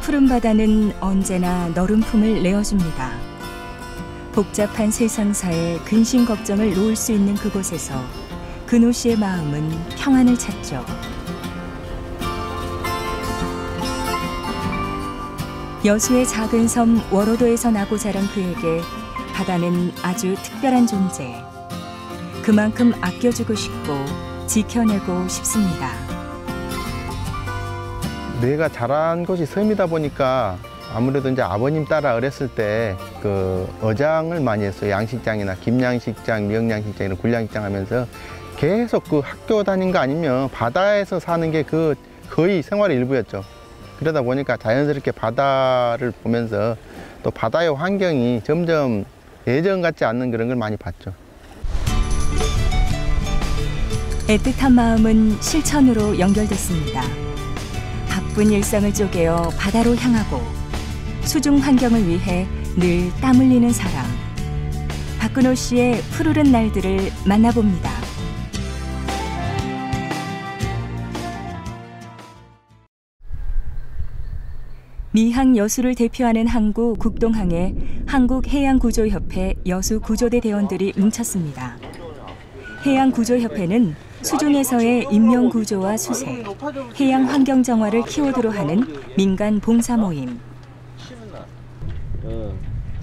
푸른 바다는 언제나 너른 품을 내어줍니다. 복잡한 세상사에 근심 걱정을 놓을 수 있는 그곳에서 근호 씨의 마음은 평안을 찾죠. 여수의 작은 섬 월호도에서 나고 자란 그에게 바다는 아주 특별한 존재. 그만큼 아껴주고 싶고 지켜내고 싶습니다. 내가 자란 곳이 섬이다 보니까 아무래도 이제 아버님 따라 어렸을 때 그 어장을 많이 했어요. 양식장이나 김양식장, 미역양식장 이런 굴양식장 하면서 계속 그 학교 다닌 거 아니면 바다에서 사는 게 그 거의 생활의 일부였죠. 그러다 보니까 자연스럽게 바다를 보면서 또 바다의 환경이 점점 예전 같지 않는 그런 걸 많이 봤죠. 애틋한 마음은 실천으로 연결됐습니다. 바쁜 일상을 쪼개어 바다로 향하고 수중 환경을 위해 늘 땀 흘리는 사람. 박근호 씨의 푸르른 날들을 만나봅니다. 미항 여수를 대표하는 항구 국동항에 한국해양구조협회 여수구조대 대원들이 뭉쳤습니다. 해양구조협회는 수중에서의 인명구조와 수색, 해양 환경 정화를 키워드로 하는 민간 봉사 모임.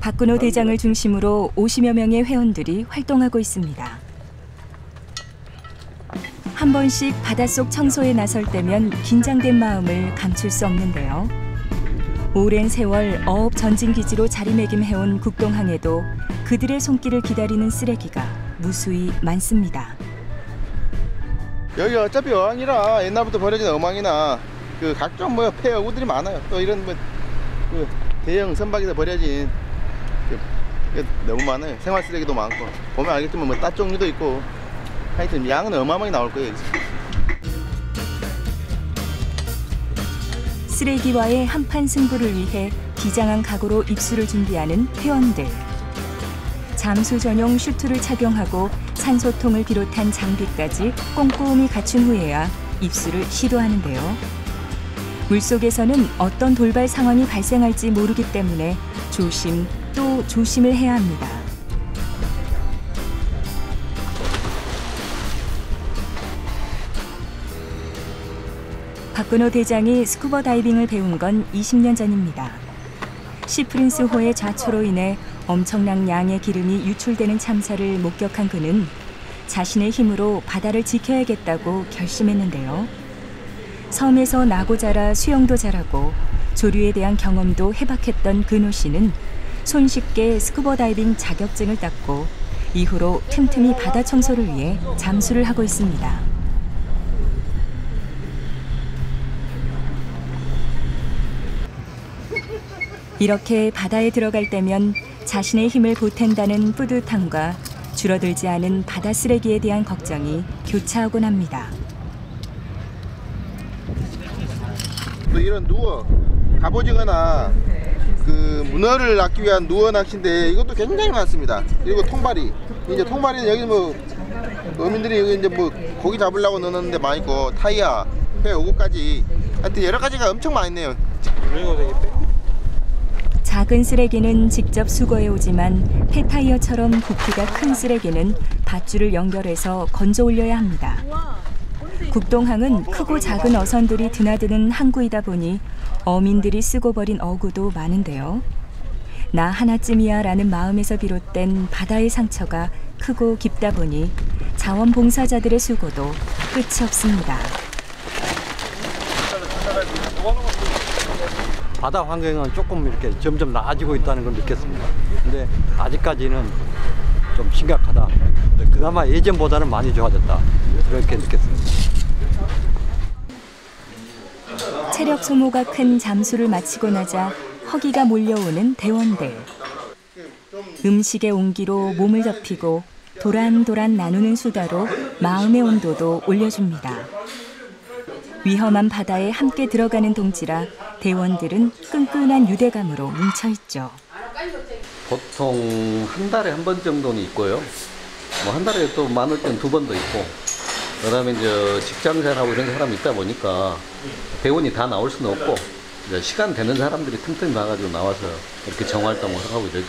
박근호 대장을 중심으로 50여 명의 회원들이 활동하고 있습니다. 한 번씩 바닷속 청소에 나설 때면 긴장된 마음을 감출 수 없는데요. 오랜 세월 어업 전진기지로 자리매김해온 국동항에도 그들의 손길을 기다리는 쓰레기가 무수히 많습니다. 여기 어차피 어항이라 옛날부터 버려진 어망이나 그 각종 뭐 폐어구들이 많아요. 또 이런 뭐 그 대형 선박에서 버려진 너무 많아요. 생활 쓰레기도 많고 보면 알겠지만 뭐 따 종류도 있고 하여튼 양은 어마어마하게 나올 거예요. 쓰레기와의 한판 승부를 위해 비장한 각오로 입수를 준비하는 회원들. 잠수 전용 슈트를 착용하고 산소통을 비롯한 장비까지 꼼꼼히 갖춘 후에야 입수를 시도하는데요. 물속에서는 어떤 돌발 상황이 발생할지 모르기 때문에 조심 또 조심을 해야 합니다. 박근호 대장이 스쿠버 다이빙을 배운 건 20년 전입니다. 시프린스호의 좌초로 인해 엄청난 양의 기름이 유출되는 참사를 목격한 그는 자신의 힘으로 바다를 지켜야겠다고 결심했는데요. 섬에서 나고 자라 수영도 잘하고 조류에 대한 경험도 해박했던 근호 씨는 손쉽게 스쿠버 다이빙 자격증을 땄고 이후로 틈틈이 바다 청소를 위해 잠수를 하고 있습니다. 이렇게 바다에 들어갈 때면 자신의 힘을 보탠다는 뿌듯함과 줄어들지 않은 바다 쓰레기에 대한 걱정이 교차하곤 합니다. 또 이런 누어, 갑오징어나 그 문어를 낚기 위한 누어 낚시인데 이것도 굉장히 많습니다. 그리고 통발이, 이제 통발이는 여기 뭐 어민들이 여기 이제 뭐 고기 잡으려고 넣는 데 많이 있고 타이야, 회 오구까지 하여튼 여러 가지가 엄청 많이 있네요. 작은 쓰레기는 직접 수거해 오지만 폐타이어처럼 부피가 큰 쓰레기는 밧줄을 연결해서 건져 올려야 합니다. 국동항은 크고 작은 어선들이 드나드는 항구이다 보니 어민들이 쓰고 버린 어구도 많은데요. 나 하나쯤이야 라는 마음에서 비롯된 바다의 상처가 크고 깊다 보니 자원봉사자들의 수고도 끝이 없습니다. 바다 환경은 조금 이렇게 점점 나아지고 있다는 걸 느꼈습니다. 근데 아직까지는 좀 심각하다. 그나마 예전보다는 많이 좋아졌다. 그렇게 느꼈습니다. 체력 소모가 큰 잠수를 마치고 나자 허기가 몰려오는 대원들. 음식의 온기로 몸을 덮이고 도란도란 나누는 수다로 마음의 온도도 올려줍니다. 위험한 바다에 함께 들어가는 동지라 대원들은 끈끈한 유대감으로 뭉쳐있죠. 보통 한 달에 한 번 정도는 있고요. 뭐 한 달에 또 많을 땐 2번도 있고. 그다음에 이제 직장생활하고 이런 사람이 있다 보니까 대원이 다 나올 수는 없고 이제 시간 되는 사람들이 틈틈이 나가지고 나와서 이렇게 정활동을 하고 이러죠.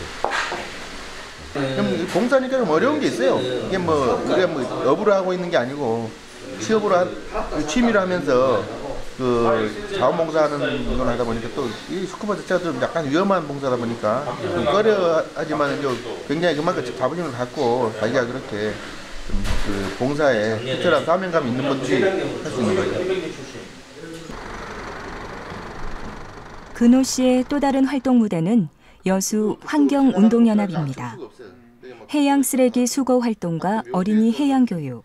그럼 봉사니까 좀 어려운 게 있어요. 이게 뭐 우리가 뭐 업으로 하고 있는 게 아니고 취업으로 취미로 하면서 그 자원봉사하는 걸 하다 보니까 또 이 스쿠버 자체가 좀 약간 위험한 봉사다 보니까 좀 꺼려하지만 굉장히 그만큼 자부심을 갖고 자기가 그렇게 좀 그 봉사에 특별한 사명감이 있는 분들이 할 수 있는 거죠. 근호 씨의 또 다른 활동 무대는 여수 환경운동연합입니다. 해양 쓰레기 수거 활동과 어린이 해양 교육,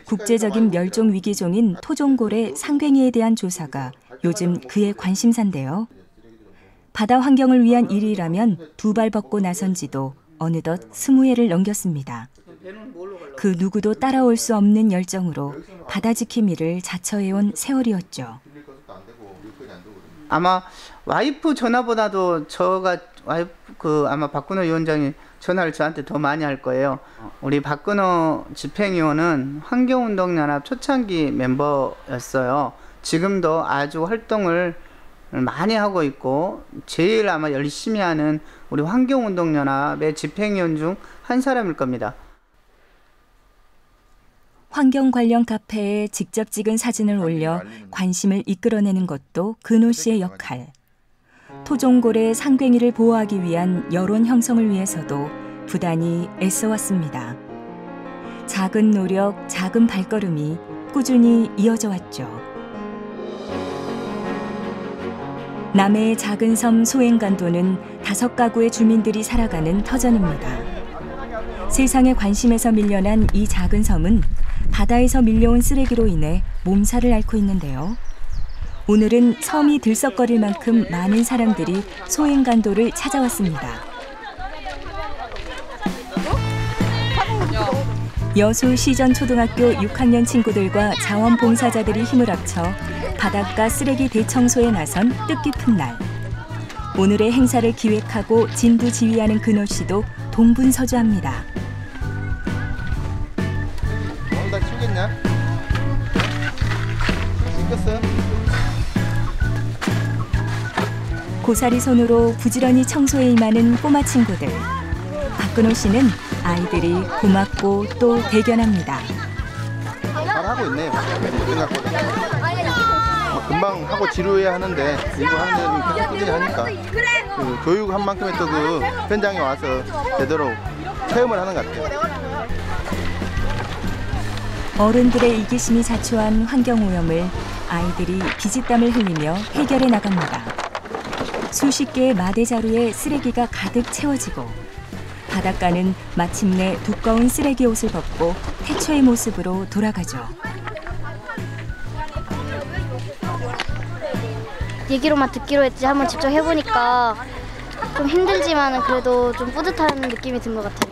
국제적인 멸종 위기종인 토종고래 상괭이에 대한 조사가 요즘 그의 관심사인데요. 바다 환경을 위한 일이라면 2발 벗고 나선 지도 어느덧 20회를 넘겼습니다. 그 누구도 따라올 수 없는 열정으로 바다 지킴이를 자처해온 세월이었죠. 아마 와이프 전화보다도 아마 박근호 위원장이 전화를 저한테 더 많이 할 거예요. 우리 박근호 집행위원은 환경운동연합 초창기 멤버였어요. 지금도 아주 활동을 많이 하고 있고 제일 아마 열심히 하는 우리 환경운동연합의 집행위원 중 한 사람일 겁니다. 환경 관련 카페에 직접 찍은 사진을 올려 관심을 이끌어내는 것도 근호 씨의 역할. 토종고래 상괭이를 보호하기 위한 여론 형성을 위해서도 부단히 애써왔습니다. 작은 노력, 작은 발걸음이 꾸준히 이어져 왔죠. 남해의 작은 섬 소행간도는 5가구의 주민들이 살아가는 터전입니다. 세상의 관심에서 밀려난 이 작은 섬은 바다에서 밀려온 쓰레기로 인해 몸살을 앓고 있는데요. 오늘은 섬이 들썩거릴 만큼 많은 사람들이 소행간도를 찾아왔습니다. 여수 시전초등학교 6학년 친구들과 자원봉사자들이 힘을 합쳐 바닷가 쓰레기 대청소에 나선 뜻깊은 날. 오늘의 행사를 기획하고 진두지휘하는 근호 씨도 동분서주합니다. 오늘 다 치우겠냐? 씻겼어? 고사리 손으로 부지런히 청소에 임하는 꼬마 친구들. 박근호 씨는 아이들이 고맙고 또 대견합니다. 잘하고 있네요. 생각보다. 금방 하고 지루해야 하는데 이거 하는 데는 계속 꾸준히 하니까 그 교육한 만큼의 또 그 현장에 와서 제대로 체험을 하는 것 같아요. 어른들의 이기심이 자초한 환경오염을 아이들이 피지땀을 흘리며 해결해 나갑니다. 수십 개의 마대자루에 쓰레기가 가득 채워지고 바닷가는 마침내 두꺼운 쓰레기 옷을 벗고 태초의 모습으로 돌아가죠. 얘기로만 듣기로 했지 한번 직접 해보니까 좀 힘들지만 그래도 좀 뿌듯한 느낌이 든 것 같아요.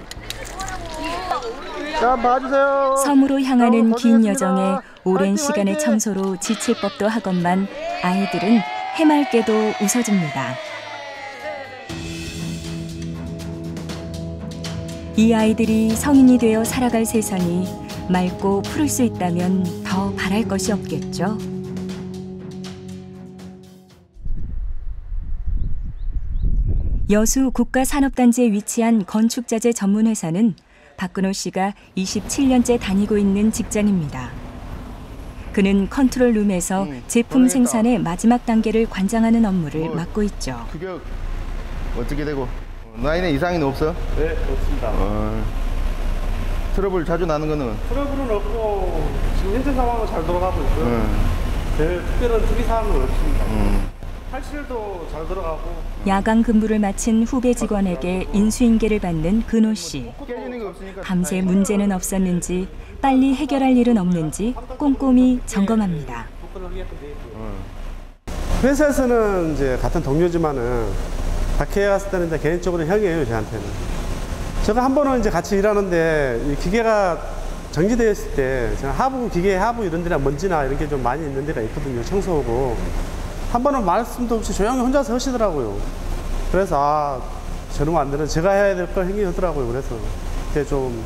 자, 봐주세요. 섬으로 향하는 긴 여정에 오랜 시간의 청소로 지칠 법도 하건만 아이들은 해맑게도 웃어줍니다. 이 아이들이 성인이 되어 살아갈 세상이 맑고 푸를 수 있다면 더 바랄 것이 없겠죠. 여수 국가산업단지에 위치한 건축자재 전문회사는 박근호 씨가 27년째 다니고 있는 직장입니다. 그는 컨트롤룸에서 제품 생산의 마지막 단계를 관장하는 업무를 맡고 있죠. 그게 어떻게 되고? 나이는 이상은 없어? 네, 없습니다. 트러블 자주 나는 거는? 트러블은 없고 지금 현재 상황은 잘 돌아가고 있고요. 별 특별한 특이사항은 없습니다. 탈실도 잘 들어가고. 야간 근무를 마친 후배 직원에게 인수인계를 받는 근호 씨. 밤새 문제는 없었는지 빨리 해결할 일은 없는지 꼼꼼히 점검합니다. 회사에서는 이제 같은 동료지만은 박해에 갔을 때는 이제 개인적으로 형이에요, 저한테는. 제가 한 번은 이제 같이 일하는데 이 기계가 정지되어 있을 때 하부 기계 하부 이런 데나 먼지나 이런 게 좀 많이 있는 데가 있거든요. 청소하고 한 번은 말씀도 없이 조용히 혼자서 하시더라고요. 그래서 저러면 안 되는, 제가 해야 될 걸 행위하더라고요. 그래서 그때 좀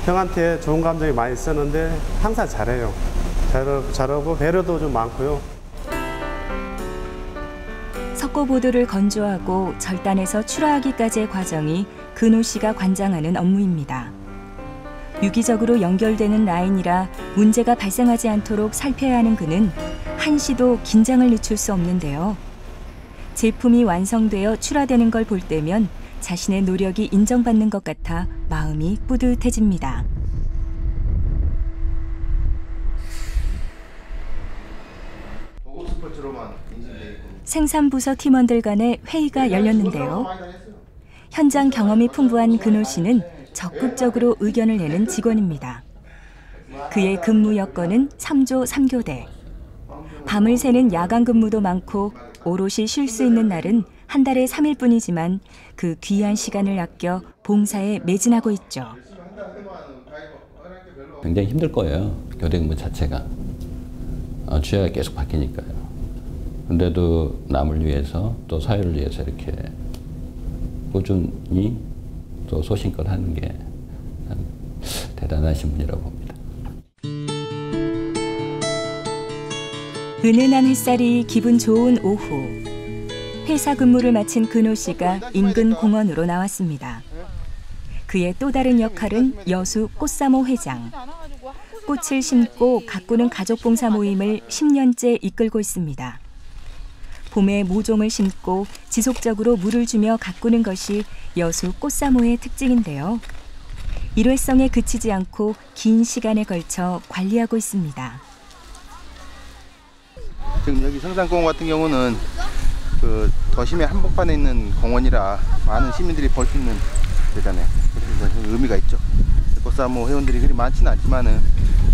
형한테 좋은 감정이 많이 있었는데 항상 잘해요. 잘하고 배려도 좀 많고요. 석고보드를 건조하고 절단해서 출하하기까지의 과정이 근호 씨가 관장하는 업무입니다. 유기적으로 연결되는 라인이라 문제가 발생하지 않도록 살펴야 하는 그는 한시도 긴장을 늦출 수 없는데요. 제품이 완성되어 출하되는 걸 볼 때면 자신의 노력이 인정받는 것 같아 마음이 뿌듯해집니다. 생산부서 팀원들 간의 회의가 열렸는데요. 현장 경험이 풍부한 근호 씨는 적극적으로 의견을 내는 직원입니다. 그의 근무 여건은 3조 3교대. 밤을 새는 야간 근무도 많고 오롯이 쉴 수 있는 날은 한 달에 3일뿐이지만 그 귀한 시간을 아껴 봉사에 매진하고 있죠. 굉장히 힘들 거예요. 교대 근무 자체가. 주야가 계속 바뀌니까요. 근데도 남을 위해서 또 사회를 위해서 이렇게 꾸준히 또 소신껏 하는 게 대단하신 분이라고 봅니다. 은은한 햇살이 기분 좋은 오후. 회사 근무를 마친 근호 씨가 인근 공원으로 나왔습니다. 그의 또 다른 역할은 여수 꽃사모 회장. 꽃을 심고 가꾸는 가족봉사 모임을 10년째 이끌고 있습니다. 봄에 모종을 심고 지속적으로 물을 주며 가꾸는 것이 여수 꽃사모의 특징인데요. 일회성에 그치지 않고 긴 시간에 걸쳐 관리하고 있습니다. 지금 여기 성산공원 같은 경우는 그 도심의 한복판에 있는 공원이라 많은 시민들이 볼 수 있는 데잖아요. 그래서 의미가 있죠. 꽃사모 회원들이 그리 많지는 않지만은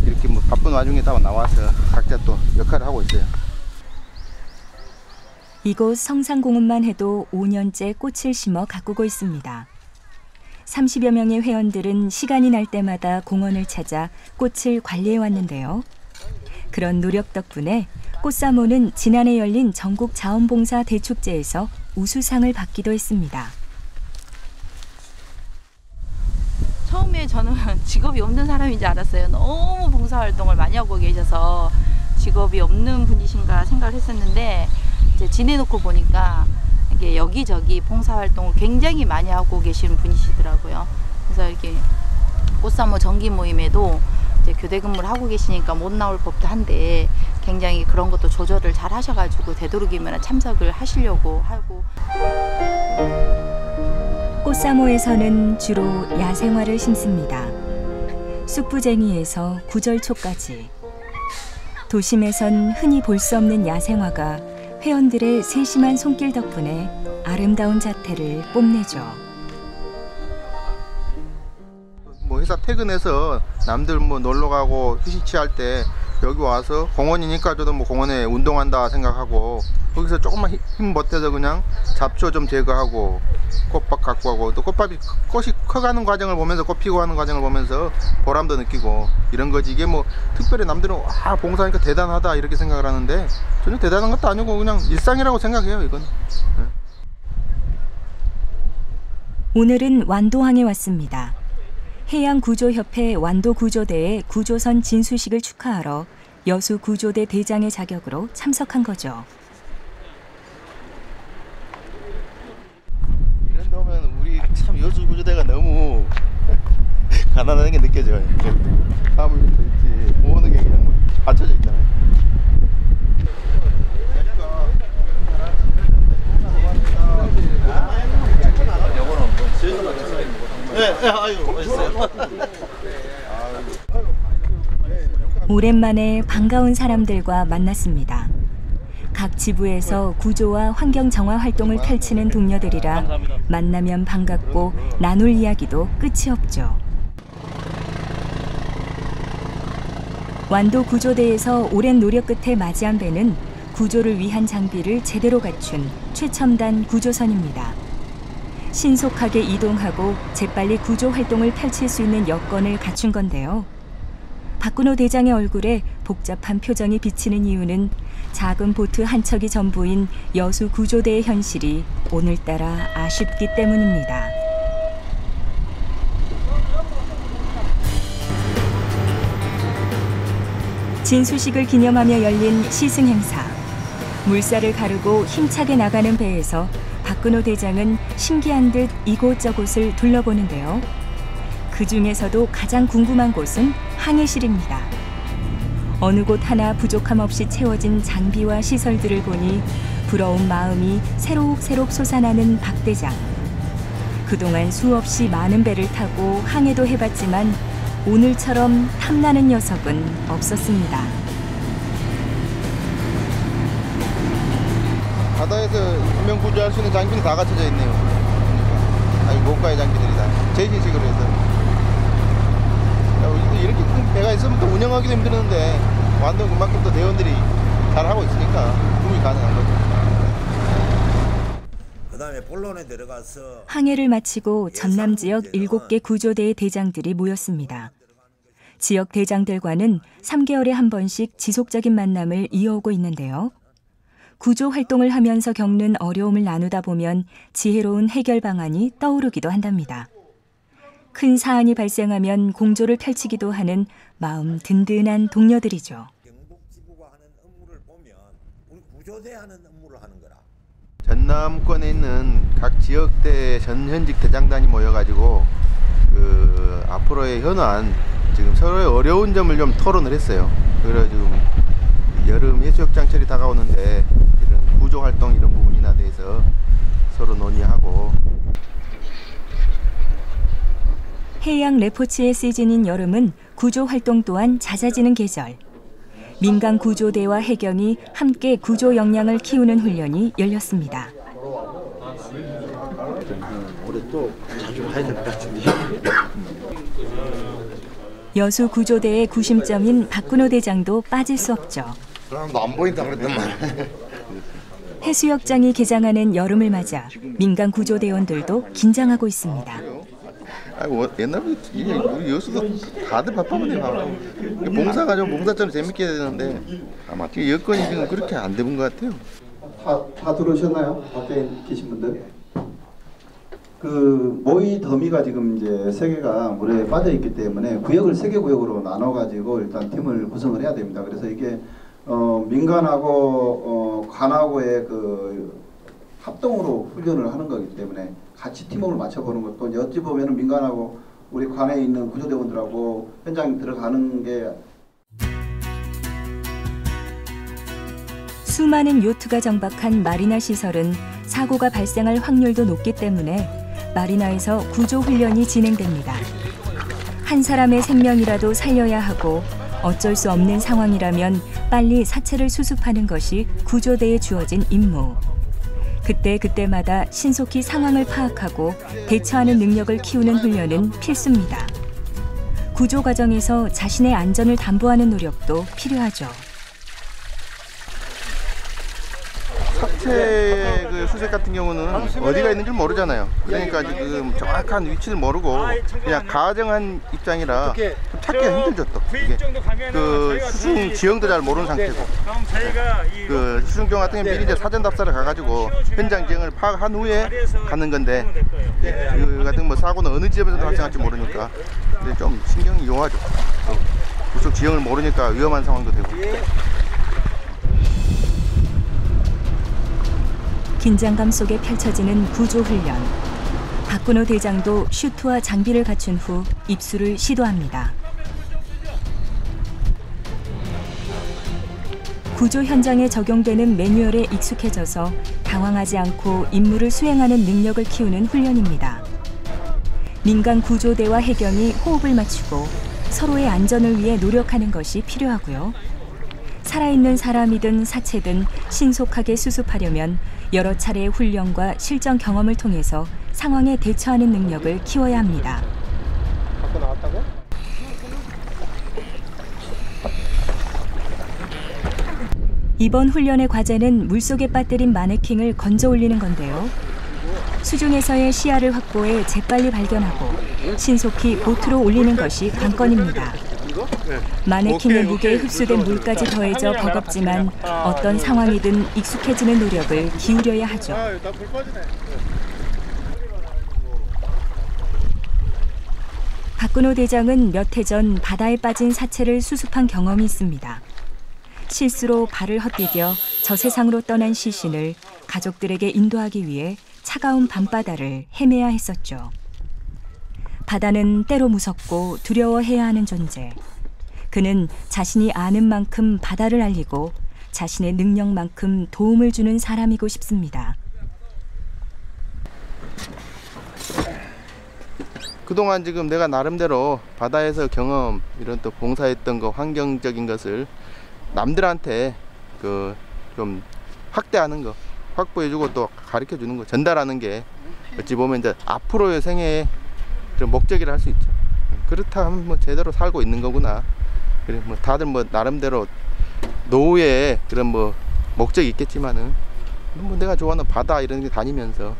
이렇게 뭐 바쁜 와중에 다 나와서 각자 또 역할을 하고 있어요. 이곳 성산공원만 해도 5년째 꽃을 심어 가꾸고 있습니다. 30여 명의 회원들은 시간이 날 때마다 공원을 찾아 꽃을 관리해 왔는데요. 그런 노력 덕분에 꽃사모는 지난해 열린 전국 자원봉사 대축제에서 우수상을 받기도 했습니다. 처음에 저는 직업이 없는 사람인 줄 알았어요. 너무 봉사활동을 많이 하고 계셔서 직업이 없는 분이신가 생각을 했었는데 이제 지내놓고 보니까 이게 여기저기 봉사활동을 굉장히 많이 하고 계시는 분이시더라고요. 그래서 이렇게 꽃사모 정기 모임에도 이제 교대 근무를 하고 계시니까 못 나올 법도 한데 굉장히 그런 것도 조절을 잘 하셔가지고 되도록이면 참석을 하시려고 하고. 꽃사모에서는 주로 야생화를 심습니다. 쑥부쟁이에서 구절초까지. 도심에선 흔히 볼 수 없는 야생화가 회원들의 세심한 손길 덕분에 아름다운 자태를 뽐내죠. 뭐 회사 퇴근해서 남들 뭐 놀러 가고 휴식 취할 때 여기 와서 공원이니까 저도 뭐 공원에 운동한다 생각하고 거기서 조금만 힘 보태서 그냥 잡초 좀 제거하고 꽃밭 갖고 가고 또 꽃이 커가는 과정을 보면서 꽃 피고 하는 과정을 보면서 보람도 느끼고 이런 거지. 이게 뭐 특별히 남들은 아 봉사하니까 대단하다 이렇게 생각을 하는데 전혀 대단한 것도 아니고 그냥 일상이라고 생각해요 이건. 네. 오늘은 완도항에 왔습니다. 해양구조협회 완도구조대의 구조선 진수식을 축하하러 여수구조대 대장의 자격으로 참석한 거죠. 이런 데 오면 우리 참 여수구조대가 너무 가난한 게 느껴져요. 사물도 있지 모으는 게 그냥 받쳐져 있잖아요. 오랜만에 반가운 사람들과 만났습니다. 각 지부에서 구조와 환경 정화 활동을 펼치는 동료들이라 만나면 반갑고 나눌 이야기도 끝이 없죠. 완도 구조대에서 오랜 노력 끝에 맞이한 배는 구조를 위한 장비를 제대로 갖춘 최첨단 구조선입니다. 신속하게 이동하고 재빨리 구조 활동을 펼칠 수 있는 여건을 갖춘 건데요. 박근호 대장의 얼굴에 복잡한 표정이 비치는 이유는 작은 보트 한 척이 전부인 여수 구조대의 현실이 오늘따라 아쉽기 때문입니다. 진수식을 기념하며 열린 시승 행사. 물살을 가르고 힘차게 나가는 배에서 박근호 대장은 신기한 듯 이곳저곳을 둘러보는데요. 그 중에서도 가장 궁금한 곳은 항해실입니다. 어느 곳 하나 부족함 없이 채워진 장비와 시설들을 보니 부러운 마음이 새록새록 솟아나는 박 대장. 그동안 수없이 많은 배를 타고 항해도 해봤지만 오늘처럼 탐나는 녀석은 없었습니다. 바다에서 인명 구조할 수 있는 장비는 다 갖춰져 있네요. 아니 고가의 장비들이다. 제신식으로 해서. 이렇게 큰 배가 있으면 또 운영하기도 힘드는데 완전 그만큼 또 대원들이 잘하고 있으니까 운이 가능한 거죠. 그다음에 본론에 들어가서 항해를 마치고 전남 지역 7개 구조대의 대장들이 모였습니다. 지역 대장들과는 3개월에 한 번씩 지속적인 만남을 이어오고 있는데요. 구조 활동을 하면서 겪는 어려움을 나누다 보면 지혜로운 해결 방안이 떠오르기도 한답니다. 큰 사안이 발생하면 공조를 펼치기도 하는 마음 든든한 동료들이죠. 경북지부가 하는 업무를 보면 우리 구조대 하는 업무를 하는 거라. 전남권에 있는 각 지역대 전현직 대장단이 모여가지고 앞으로의 현안, 지금 서로의 어려운 점을 좀 토론을 했어요. 그래서 지금 여름 해수욕장철이 다가오는데 이런 구조 활동 이런 부분이나 대해서 서로 논의하고. 해양 레포츠의 시즌인 여름은 구조 활동 또한 잦아지는 계절. 민간 구조대와 해경이 함께 구조 역량을 키우는 훈련이 열렸습니다. 올해 또 자주 가야 될 것 같은데. 여수 구조대의 구심점인 박근호 대장도 빠질 수 없죠. 사람도 안 보인다 그랬더만. 해수욕장이 개장하는 여름을 맞아 민간 구조대원들도 긴장하고 있습니다. 아이고 옛날부터 우리 여수도 다들 바쁘네 바빠. 봉사가 좀 봉사처럼 재밌게 해야 되는데 아마 여건이 지금 그렇게 안 되는 것 같아요. 다 들어오셨나요? 밖에 계신 분들? 그 모의 더미가 지금 이제 3개가 물에 빠져 있기 때문에 구역을 3개 구역으로 나눠 가지고 일단 팀을 구성을 해야 됩니다. 그래서 이게 민간하고 관하고의 그 합동으로 훈련을 하는 거기 때문에 같이 팀워크를 맞춰보는 것도 이제 어찌 보면은 민간하고 우리 관에 있는 구조대원들하고 현장 들어가는 게. 수많은 요트가 정박한 마리나 시설은 사고가 발생할 확률도 높기 때문에 마리나에서 구조 훈련이 진행됩니다. 한 사람의 생명이라도 살려야 하고 어쩔 수 없는 상황이라면 빨리 사체를 수습하는 것이 구조대에 주어진 임무. 그때마다 신속히 상황을 파악하고 대처하는 능력을 키우는 훈련은 필수입니다. 구조 과정에서 자신의 안전을 담보하는 노력도 필요하죠. 사체 그 수색 같은 경우는 어디가 있는지 모르잖아요. 그러니까 지금 정확한 위치를 모르고 그냥 가정한 입장이라 좀 찾기가 힘들죠. 또 이게 그 수중 지형도 잘 모르는 상태고, 그 수중경 같은 경우 미리 이제 사전 답사를 가가지고 현장 지형을 파악한 후에 가는 건데, 그 같은 뭐 사고는 어느 지점에서 발생할지 모르니까 좀 신경이 용하죠. 그쪽 지형을 모르니까 위험한 상황도 되고. 긴장감 속에 펼쳐지는 구조훈련. 박근호 대장도 슈트와 장비를 갖춘 후 입수를 시도합니다. 구조 현장에 적용되는 매뉴얼에 익숙해져서 당황하지 않고 임무를 수행하는 능력을 키우는 훈련입니다. 민간 구조대와 해경이 호흡을 맞추고 서로의 안전을 위해 노력하는 것이 필요하고요. 살아있는 사람이든 사체든 신속하게 수습하려면 여러 차례의 훈련과 실전 경험을 통해서 상황에 대처하는 능력을 키워야 합니다. 갖고 나왔다고? 이번 훈련의 과제는 물속에 빠뜨린 마네킹을 건져 올리는 건데요. 수중에서의 시야를 확보해 재빨리 발견하고 신속히 보트로 올리는 것이 관건입니다. 마네킹의 무게에 흡수된 물까지 더해져 버겁지만 어떤 상황이든 익숙해지는 노력을 기울여야 하죠. 박근호 대장은 몇 해 전 바다에 빠진 사체를 수습한 경험이 있습니다. 실수로 발을 헛디뎌 저 세상으로 떠난 시신을 가족들에게 인도하기 위해 차가운 밤바다를 헤매야 했었죠. 바다는 때로 무섭고 두려워해야 하는 존재. 그는 자신이 아는 만큼 바다를 알리고 자신의 능력만큼 도움을 주는 사람이고 싶습니다. 그동안 지금 내가 나름대로 바다에서 경험, 이런 또 봉사했던 거, 환경적인 것을 남들한테 좀 확대하는 거, 확보해주고 또 가르쳐주는 거, 전달하는 게 어찌 보면 이제 앞으로의 생애의 좀 목적이라 할 수 있죠. 그렇다 하면 뭐 제대로 살고 있는 거구나. 그래 뭐 다들 뭐 나름대로 노후에 그런 뭐 목적이 있겠지만은 뭐 내가 좋아하는 바다 이런 게 다니면서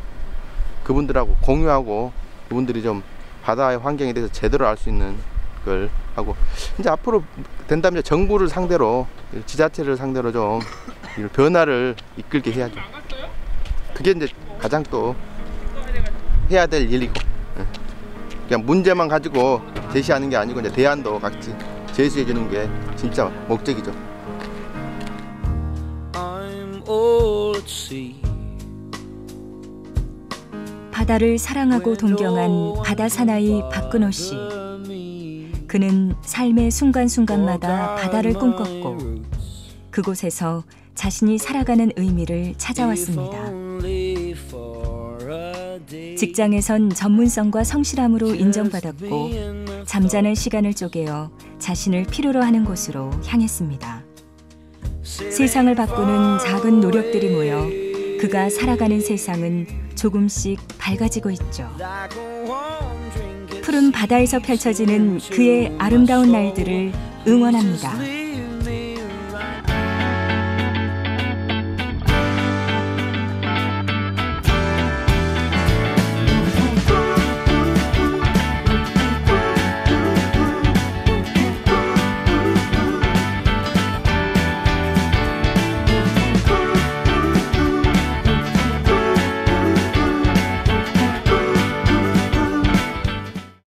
그분들하고 공유하고 그분들이 좀 바다의 환경에 대해서 제대로 알 수 있는 걸 하고 이제 앞으로 된다면 정부를 상대로 지자체를 상대로 좀 변화를 이끌게 해야죠. 그게 이제 가장 또 해야 될 일이고 그냥 문제만 가지고 제시하는 게 아니고 이제 대안도 같이 제시해 주는 게 진짜 목적이죠. 바다를 사랑하고 동경한 바다 사나이 박근호 씨. 그는 삶의 순간순간마다 바다를 꿈꿨고 그곳에서 자신이 살아가는 의미를 찾아왔습니다. 직장에선 전문성과 성실함으로 인정받았고 잠자는 시간을 쪼개어 자신을 필요로 하는 곳으로 향했습니다. 세상을 바꾸는 작은 노력들이 모여 그가 살아가는 세상은 조금씩 밝아지고 있죠. 푸른 바다에서 펼쳐지는 그의 아름다운 날들을 응원합니다.